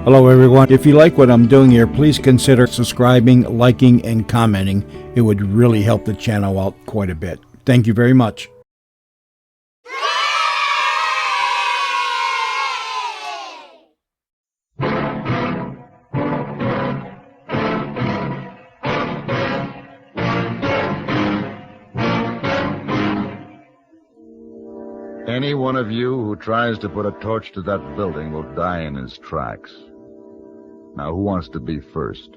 Hello everyone. If you like what I'm doing here, please consider subscribing, liking, and commenting. It would really help the channel out quite a bit. Thank you very much. Any one of you who tries to put a torch to that building will die in his tracks. Now, who wants to be first?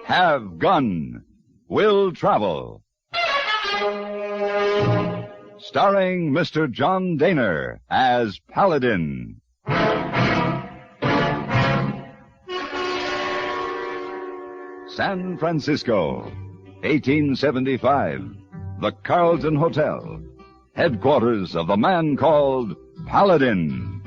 Have gun. Will travel. Starring Mr. John Daner as Paladin. San Francisco, 1875. The Carlton Hotel, headquarters of the man called Paladin.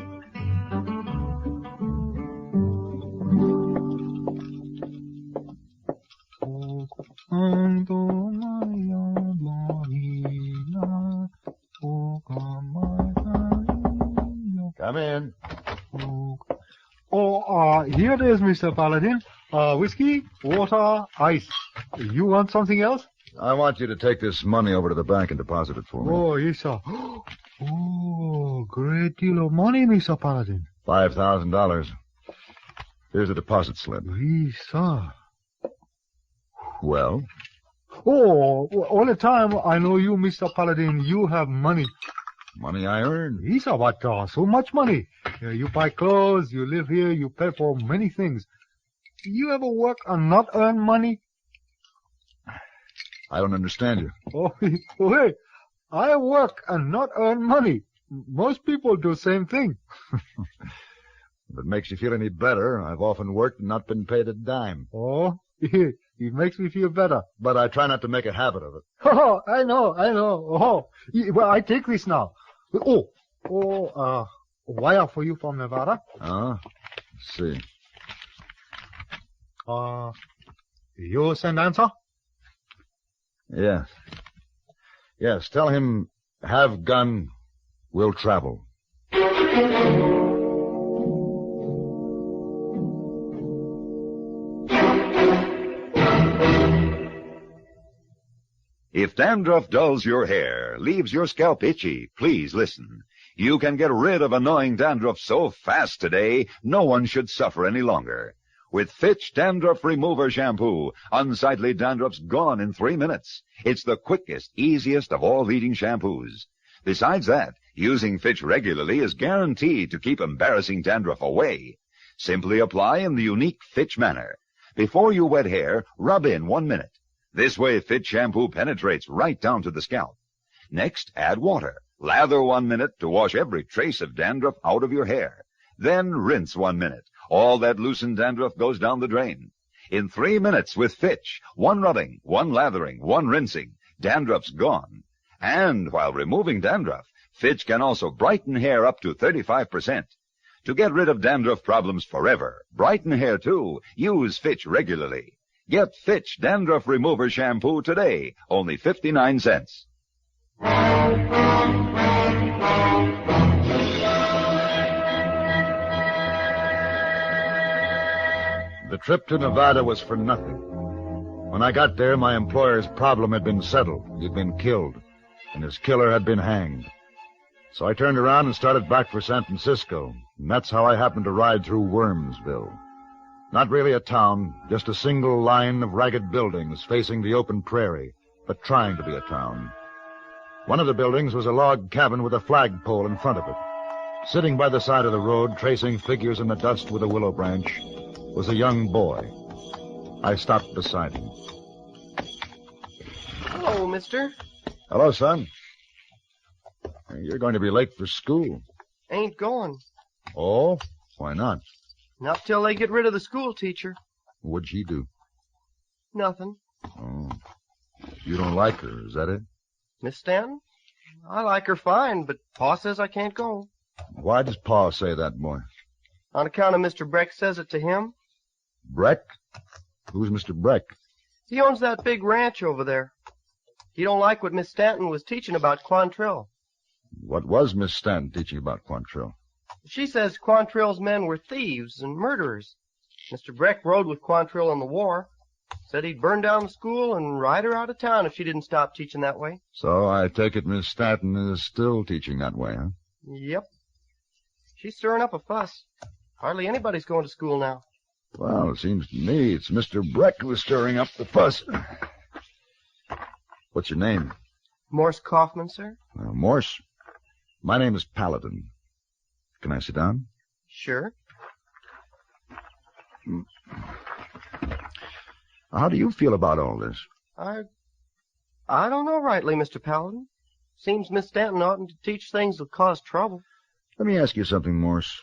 Come in. Here it is, Mr. Paladin. Whiskey, water, ice. You want something else? I want you to take this money over to the bank and deposit it for me. Oh, yes, sir. Oh, great deal of money, Mr. Paladin. $5,000. Here's the deposit slip. Yes, sir. Well? Oh, all the time I know you, Mr. Paladin, you have money. Money I earned. Yes, sir, but so much money. You buy clothes, you live here, you pay for many things. You ever work and not earn money? I don't understand you. Oh, wait. I work and not earn money. Most people do the same thing. If it makes you feel any better, I've often worked and not been paid a dime. Oh, it makes me feel better. But I try not to make a habit of it. Oh, I know. Oh, well, I take this now. Wire for you from Nevada. Let's see. You send answer? Yes. Yes, tell him, have gun, will travel. If dandruff dulls your hair, leaves your scalp itchy, please listen. You can get rid of annoying dandruff so fast today, no one should suffer any longer. With Fitch Dandruff Remover Shampoo, unsightly dandruff's gone in 3 minutes. It's the quickest, easiest of all leading shampoos. Besides that, using Fitch regularly is guaranteed to keep embarrassing dandruff away. Simply apply in the unique Fitch manner. Before you wet hair, rub in 1 minute. This way, Fitch shampoo penetrates right down to the scalp. Next, add water. Lather 1 minute to wash every trace of dandruff out of your hair. Then rinse 1 minute. All that loosened dandruff goes down the drain. In 3 minutes with Fitch, 1 rubbing, 1 lathering, 1 rinsing, dandruff's gone. And while removing dandruff, Fitch can also brighten hair up to 35%. To get rid of dandruff problems forever, brighten hair too, use Fitch regularly. Get Fitch Dandruff Remover Shampoo today, only 59 cents. The trip to Nevada was for nothing. When I got there, my employer's problem had been settled. He'd been killed, and his killer had been hanged. So I turned around and started back for San Francisco, and that's how I happened to ride through Wormsville. Not really a town, just a single line of ragged buildings facing the open prairie, but trying to be a town. One of the buildings was a log cabin with a flagpole in front of it. Sitting by the side of the road, tracing figures in the dust with a willow branch, was a young boy. I stopped beside him. Hello, mister. Hello, son. You're going to be late for school. Ain't going. Oh? Why not? Not till they get rid of the school teacher. What'd she do? Nothing. Oh. You don't like her, is that it? Miss Stanton? I like her fine, but Pa says I can't go. Why does Pa say that, boy? On account of Mr. Breck says it to him. Breck? Who's Mr. Breck? He owns that big ranch over there. He don't like what Miss Stanton was teaching about Quantrill. What was Miss Stanton teaching about Quantrill? She says Quantrill's men were thieves and murderers. Mr. Breck rode with Quantrill in the war. Said he'd burn down the school and ride her out of town if she didn't stop teaching that way. So I take it Miss Stanton is still teaching that way, huh? Yep. She's stirring up a fuss. Hardly anybody's going to school now. Well, it seems to me it's Mr. Breck who's stirring up the fuss. What's your name? Morse Kaufman, sir? Morse. My name is Paladin. Can I sit down? Sure. How do you feel about all this? I don't know rightly, Mr. Paladin. Seems Miss Stanton oughtn't to teach things that cause trouble. Let me ask you something, Morse.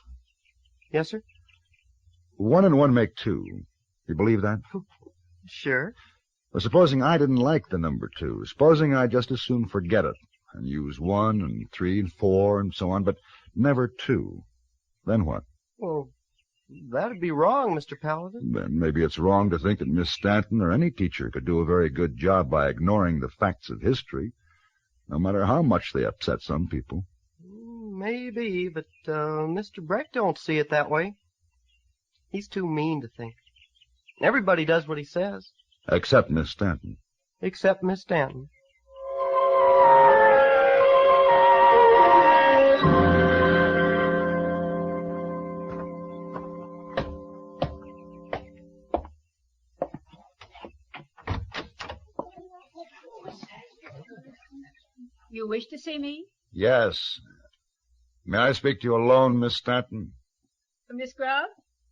Yes, sir? 1 and 1 make 2. You believe that? Sure. Well, supposing I didn't like the number 2. Supposing I just as soon forget it and use 1 and 3 and 4 and so on, but never 2. Then what? Well, that'd be wrong, Mr. Paladin. Then maybe it's wrong to think that Miss Stanton or any teacher could do a very good job by ignoring the facts of history, no matter how much they upset some people. Maybe, but Mr. Breck don't see it that way. He's too mean to think. Everybody does what he says. Except Miss Stanton. Except Miss Stanton. You wish to see me? Yes. May I speak to you alone, Miss Stanton? Miss Grubb,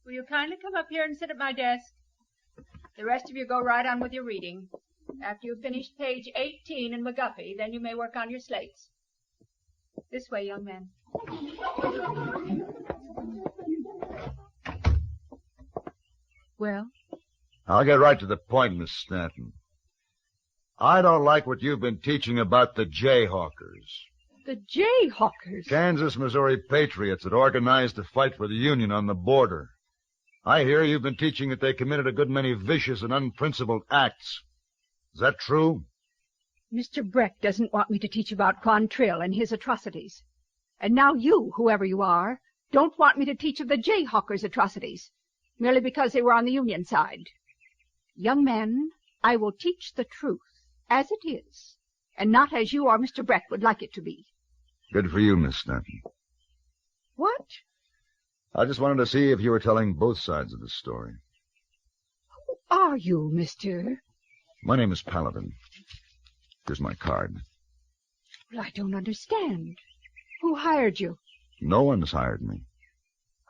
will you kindly come up here and sit at my desk? The rest of you go right on with your reading. After you've finished page 18 in McGuffey, then you may work on your slates. This way, young man. Well? I'll get right to the point, Miss Stanton. I don't like what you've been teaching about the Jayhawkers. The Jayhawkers? Kansas, Missouri patriots that organized to fight for the Union on the border. I hear you've been teaching that they committed a good many vicious and unprincipled acts. Is that true? Mr. Breck doesn't want me to teach about Quantrill and his atrocities. And now you, whoever you are, don't want me to teach of the Jayhawkers' atrocities, merely because they were on the Union side. Young men, I will teach the truth as it is, and not as you or Mr. Breck would like it to be. Good for you, Miss Stanton. What? I just wanted to see if you were telling both sides of the story. Who are you, Mr.? My name is Paladin. Here's my card. Well, I don't understand. Who hired you? No one's hired me.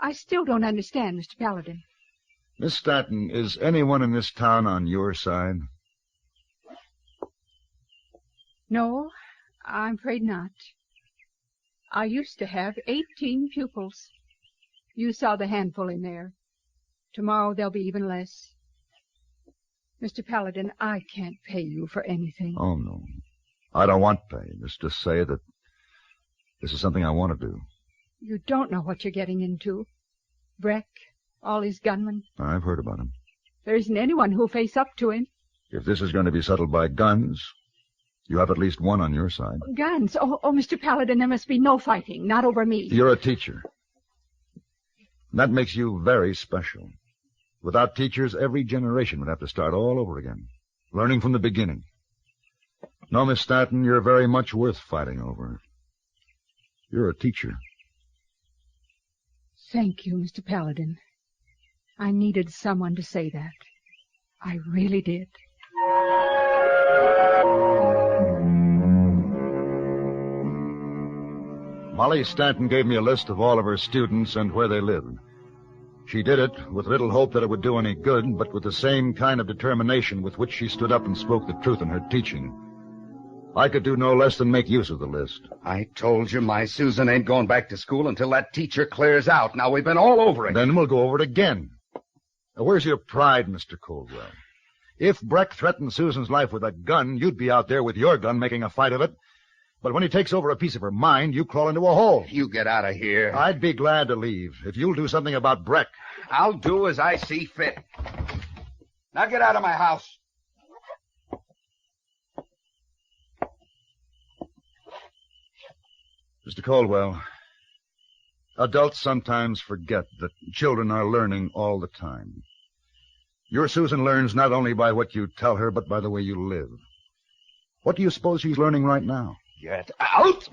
I still don't understand, Mr. Paladin. Miss Stanton, is anyone in this town on your side? No, I'm afraid not. I used to have 18 pupils. You saw the handful in there. Tomorrow there'll be even less. Mr. Paladin, I can't pay you for anything. Oh, no. I don't want pay. Just to say that this is something I want to do. You don't know what you're getting into. Breck, all his gunmen. I've heard about him. There isn't anyone who'll face up to him. If this is going to be settled by guns, you have at least one on your side. Guns? Oh, Mr. Paladin, there must be no fighting, not over me. You're a teacher. That makes you very special. Without teachers, every generation would have to start all over again, learning from the beginning. No, Miss Stanton, you're very much worth fighting over. You're a teacher. Thank you, Mr. Paladin. I needed someone to say that. I really did. Molly Stanton gave me a list of all of her students and where they lived. She did it with little hope that it would do any good, but with the same kind of determination with which she stood up and spoke the truth in her teaching. I could do no less than make use of the list. I told you my Susan ain't going back to school until that teacher clears out. Now, we've been all over it. Then we'll go over it again. Now, where's your pride, Mr. Coldwell? If Breck threatened Susan's life with a gun, you'd be out there with your gun making a fight of it. But when he takes over a piece of her mind, you crawl into a hole. You get out of here. I'd be glad to leave if you'll do something about Breck. I'll do as I see fit. Now get out of my house. Mr. Caldwell, adults sometimes forget that children are learning all the time. Your Susan learns not only by what you tell her, but by the way you live. What do you suppose she's learning right now? Get out!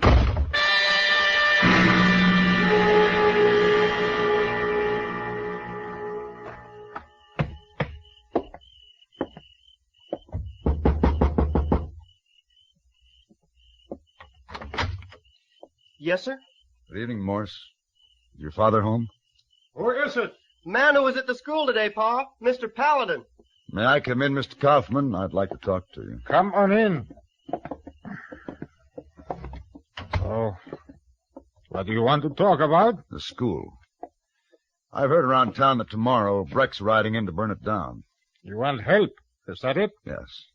Yes, sir? Good evening, Morse. Is your father home? Who is it? Man who was at the school today, Pa. Mr. Paladin. May I come in, Mr. Kaufman? I'd like to talk to you. Come on in. Oh, what do you want to talk about? The school. I've heard around town that tomorrow Breck's riding in to burn it down. You want help? Is that it? Yes.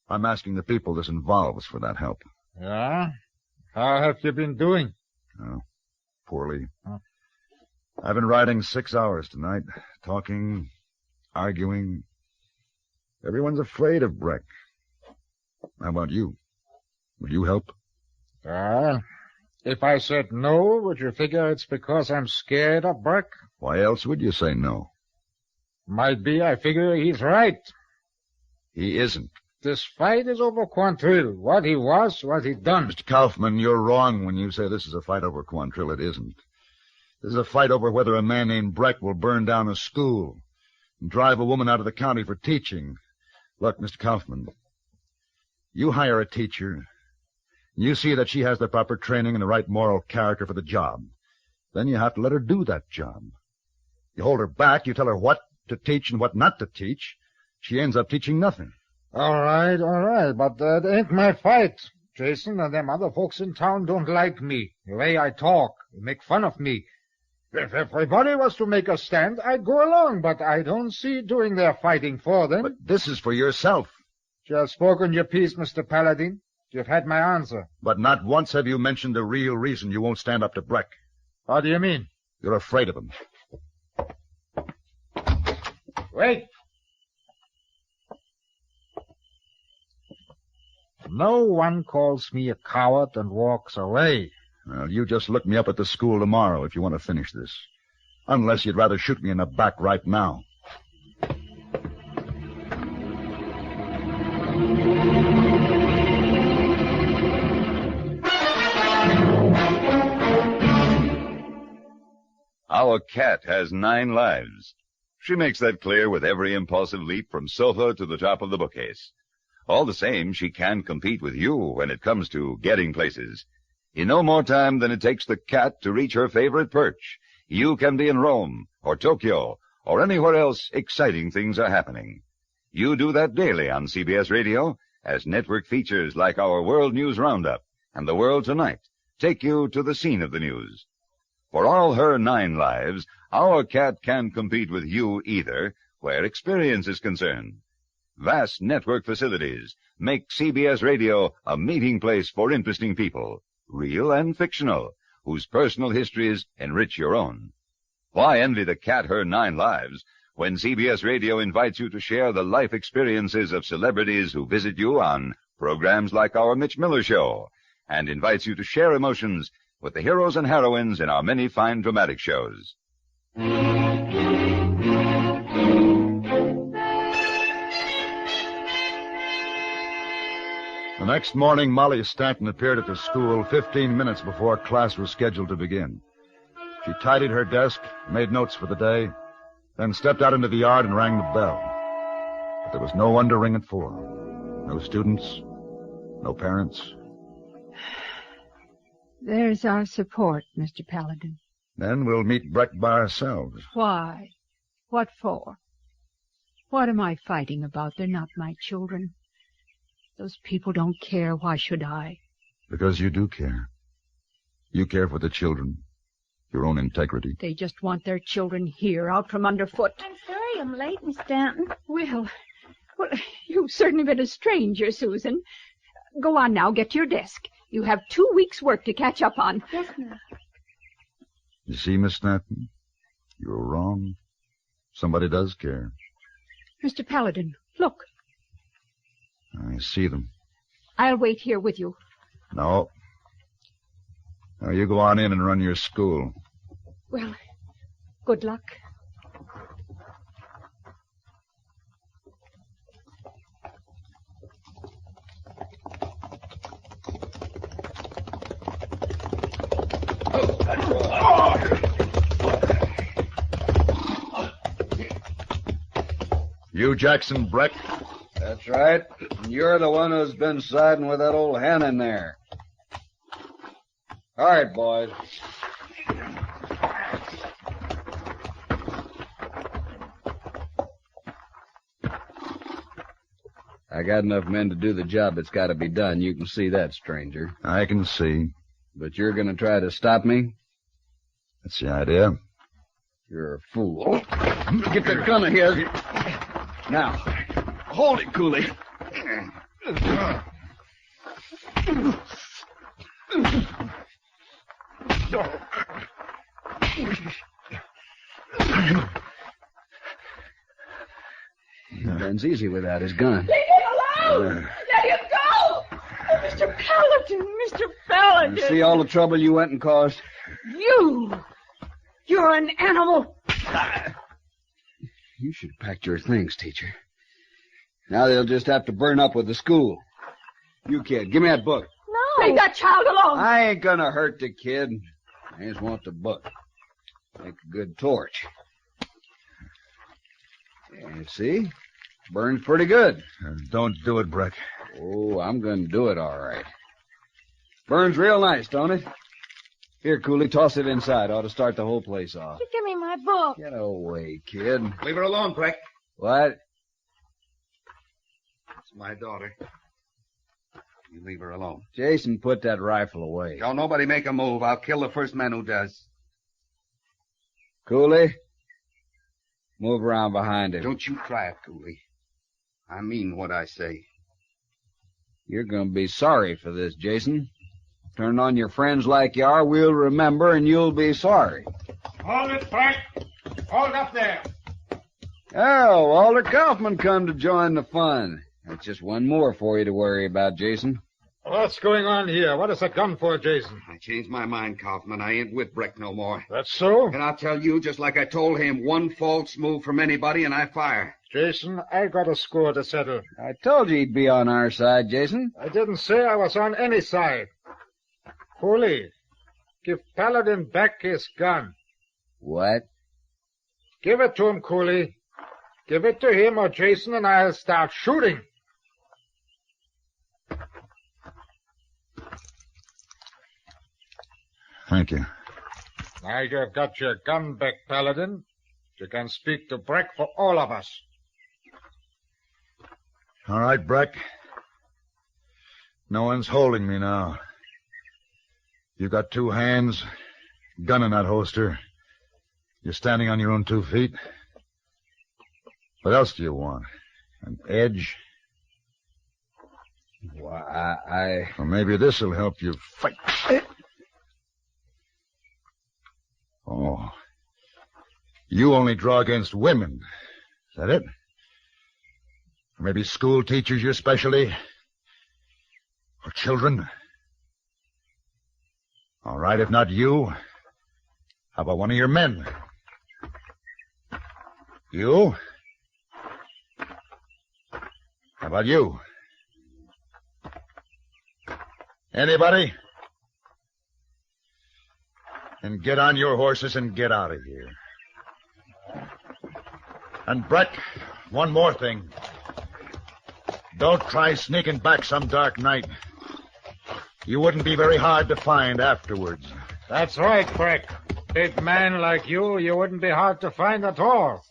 I'm asking the people this involves for that help. Yeah? How have you been doing? Oh, poorly. Huh? I've been riding 6 hours tonight, talking, arguing. Everyone's afraid of Breck. How about you? Would you help? If I said no, would you figure it's because I'm scared of Breck? Why else would you say no? Might be I figure he's right. He isn't. This fight is over Quantrill. What he was, what he done. Mr. Kaufman, you're wrong when you say this is a fight over Quantrill. It isn't. This is a fight over whether a man named Breck will burn down a school and drive a woman out of the county for teaching. Look, Mr. Kaufman, you hire a teacher. You see that she has the proper training and the right moral character for the job. Then you have to let her do that job. You hold her back, you tell her what to teach and what not to teach. She ends up teaching nothing. All right, but that ain't my fight. Jason and them other folks in town don't like me. The way I talk, they make fun of me. If everybody was to make a stand, I'd go along, but I don't see doing their fighting for them. But this is for yourself. You have spoken your piece, Mr. Paladin. You've had my answer. But not once have you mentioned the real reason you won't stand up to Breck. What do you mean? You're afraid of him. Wait. No one calls me a coward and walks away. Well, you just look me up at the school tomorrow if you want to finish this. Unless you'd rather shoot me in the back right now. Our cat has 9 lives. She makes that clear with every impulsive leap from sofa to the top of the bookcase. All the same, she can compete with you when it comes to getting places. In no more time than it takes the cat to reach her favorite perch, you can be in Rome, or Tokyo, or anywhere else exciting things are happening. You do that daily on CBS Radio, as network features like our World News Roundup and The World Tonight take you to the scene of the news. For all her 9 lives, our cat can't compete with you either, where experience is concerned. Vast network facilities make CBS Radio a meeting place for interesting people, real and fictional, whose personal histories enrich your own. Why envy the cat her 9 lives when CBS Radio invites you to share the life experiences of celebrities who visit you on programs like our Mitch Miller Show, and invites you to share emotions with the heroes and heroines in our many fine dramatic shows. The next morning, Molly Stanton appeared at the school 15 minutes before class was scheduled to begin. She tidied her desk, made notes for the day, then stepped out into the yard and rang the bell. But there was no one to ring it for. No students, no parents. There's our support, Mr. Paladin. Then we'll meet Breck by ourselves. Why? What for? What am I fighting about? They're not my children. Those people don't care. Why should I? Because you do care. You care for the children, your own integrity. They just want their children here, out from underfoot. I'm sorry I'm late, Miss Stanton. Well, you've certainly been a stranger, Susan. Go on now, get to your desk. You have 2 weeks' work to catch up on. Yes, ma'am. You see, Miss Stanton, you were wrong. Somebody does care. Mr. Paladin, look. I see them. I'll wait here with you. No. Now, you go on in and run your school. Well, good luck. You Jackson Breck? That's right. You're the one who's been siding with that old hen in there. All right, boys. I got enough men to do the job that's got to be done. You can see that, stranger. I can see. But you're going to try to stop me? That's the idea. You're a fool. Get that gun of his. Now, hold it, Cooley. He runs easy without his gun. Leave him alone! Let him go! Oh, Mr. Paladin, Mr. Paladin! You see all the trouble you went and caused? You're an animal. You should have packed your things, teacher. Now they'll just have to burn up with the school. You kid, give me that book. No. Leave that child alone. I ain't gonna hurt the kid. I just want the book. Make a good torch. Yeah, see? Burns pretty good. Don't do it, Breck. Oh, I'm gonna do it all right. Burns real nice, don't it? Here, Cooley, toss it inside. Ought to start the whole place off. You give me my book. Get away, kid. Leave her alone, Breck. What? It's my daughter. You leave her alone. Jason, put that rifle away. Don't nobody make a move. I'll kill the first man who does. Cooley, move around behind him. Don't you try it, Cooley. I mean what I say. You're going to be sorry for this, Jason. Turn on your friends like you are, we'll remember, and you'll be sorry. Hold it, Frank. Hold up there. Oh, Walter Kaufman come to join the fun. That's just one more for you to worry about, Jason. What's going on here? What is that gun for, Jason? I changed my mind, Kaufman. I ain't with Breck no more. That's so? And I'll tell you, just like I told him, one false move from anybody and I fire. Jason, I got a score to settle. I told you he'd be on our side, Jason. I didn't say I was on any side. Cooley, give Paladin back his gun. What? Give it to him, Cooley. Give it to him or Jason and I'll start shooting. Thank you. Now you've got your gun back, Paladin. You can speak to Breck for all of us. All right, Breck. No one's holding me now. You got two hands, gun in that holster. You're standing on your own 2 feet. What else do you want? An edge? Why, Well, maybe this'll help you fight. Oh. You only draw against women. Is that it? Or maybe school teachers, your specialty? Or children? All right, if not you, how about one of your men? You? How about you? Anybody? Then get on your horses and get out of here. And Breck, one more thing. Don't try sneaking back some dark night. You wouldn't be very hard to find afterwards. That's right, Breck. Big man like you wouldn't be hard to find at all.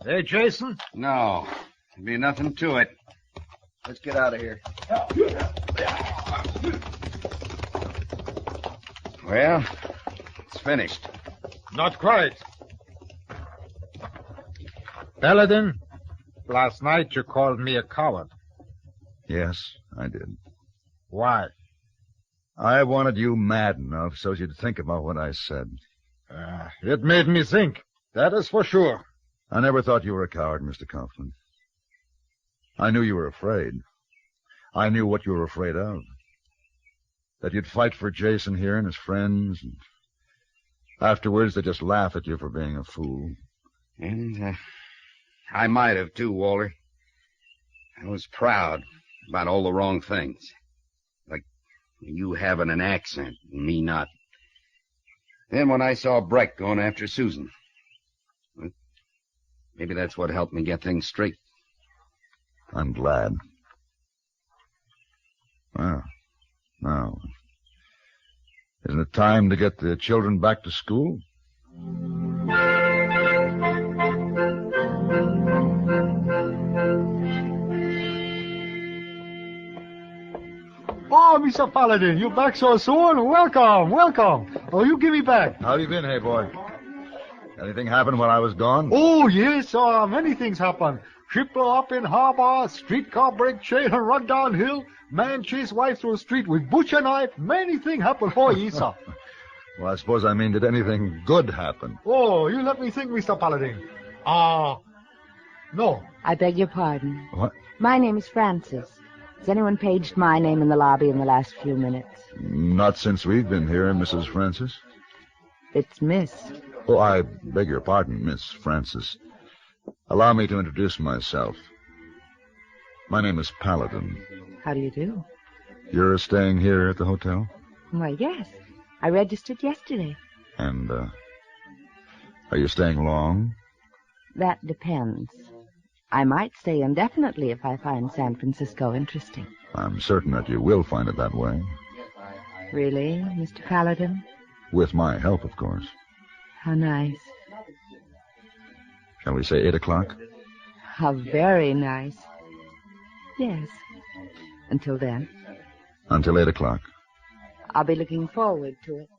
Hey, Jason? No, there'd be nothing to it. let's get out of here. Well, it's finished. Not quite. Paladin, last night you called me a coward. Yes, I did. Why? I wanted you mad enough so you'd think about what I said. It made me think. That is for sure. I never thought you were a coward, Mr. Kaufman. I knew you were afraid. I knew what you were afraid of. that you'd fight for Jason here and his friends, and afterwards they just laugh at you for being a fool. And I might have, too, Walter. I was proud about all the wrong things. Like you having an accent and me not. Then when I saw Breck going after Susan, well, maybe that's what helped me get things straight. I'm glad. Well, now, isn't it time to get the children back to school? Oh, Mr. Paladin, you back so soon? Welcome, welcome. Oh, you give me back. How have you been, hey boy? Anything happened while I was gone? Oh, yes, many things happen. Ship blow up in harbor, streetcar break chain and run downhill, man chase wife through the street with butcher knife. Many things happen for you, sir. Well, I suppose I mean, did anything good happen? Oh, you let me think, Mr. Paladin. No. I beg your pardon. What? My name is Francis. Has anyone paged my name in the lobby in the last few minutes? Not since we've been here, Mrs. Francis. It's Miss. Oh, I beg your pardon, Miss Francis. Allow me to introduce myself. My name is Paladin. How do you do? You're staying here at the hotel? Why, yes. I registered yesterday. And, are you staying long? That depends. I might stay indefinitely if I find San Francisco interesting. I'm certain that you will find it that way. Really, Mr. Paladin? With my help, of course. How nice. Shall we say 8 o'clock? How very nice. Yes. Until then. Until 8 o'clock. I'll be looking forward to it.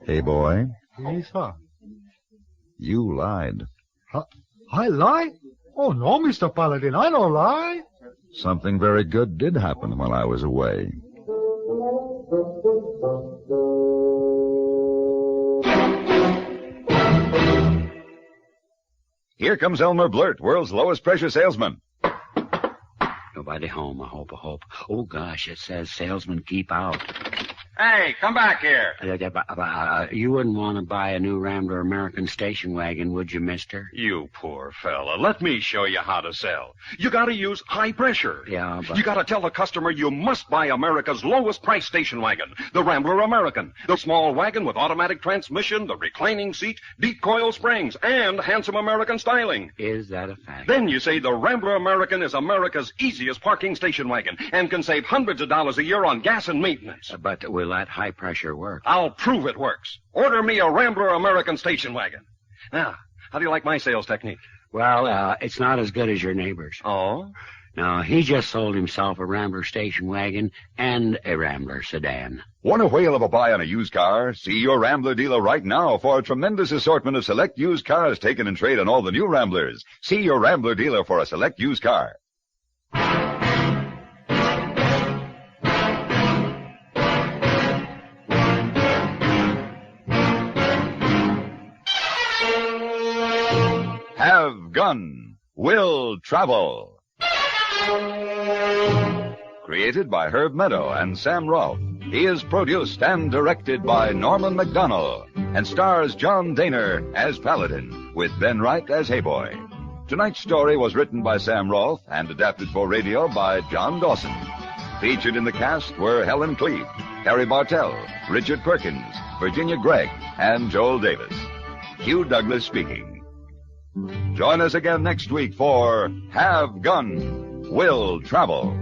Hey, boy. Yes, sir. You lied. I lie? Oh, no, Mr. Paladin, I don't lie. Something very good did happen while I was away. Here comes Elmer Blurt, world's lowest pressure salesman. Nobody home, I hope. Oh, gosh, it says salesmen keep out. Hey, come back here. You wouldn't want to buy a new Rambler American station wagon, would you, mister? You poor fella. Let me show you how to sell. You gotta use high pressure. Yeah, but... You gotta tell the customer you must buy America's lowest price station wagon, the Rambler American. The small wagon with automatic transmission, the reclining seat, deep coil springs, and handsome American styling. Is that a fact? Then you say the Rambler American is America's easiest parking station wagon and can save hundreds of dollars a year on gas and maintenance. But will that high pressure work? I'll prove it works. Order me a Rambler American station wagon. Now, how do you like my sales technique? Well, it's not as good as your neighbor's. Oh? No, he just sold himself a Rambler station wagon and a Rambler sedan. Want a whale of a buy on a used car? See your Rambler dealer right now for a tremendous assortment of select used cars taken in trade on all the new Ramblers. See your Rambler dealer for a select used car. Have Gun, Will Travel. Created by Herb Meadow and Sam Rolfe. He is produced and directed by Norman McDonnell and stars John Daner as Paladin with Ben Wright as Hayboy. Tonight's story was written by Sam Rolfe and adapted for radio by John Dawson. Featured in the cast were Helen Cleve, Harry Bartell, Richard Perkins, Virginia Gregg, and Joel Davis. Hugh Douglas speaking. Join us again next week for Have Gun, Will Travel.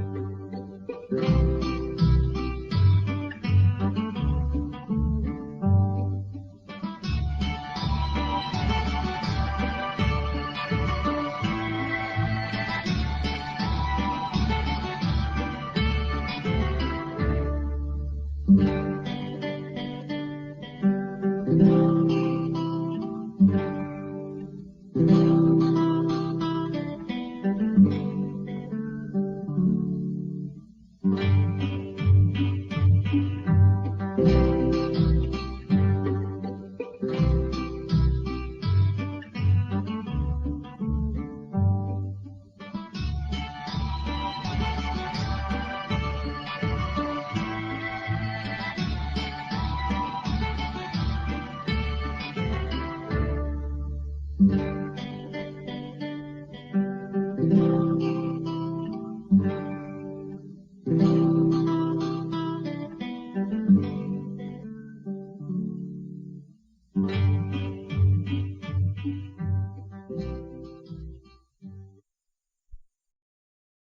you.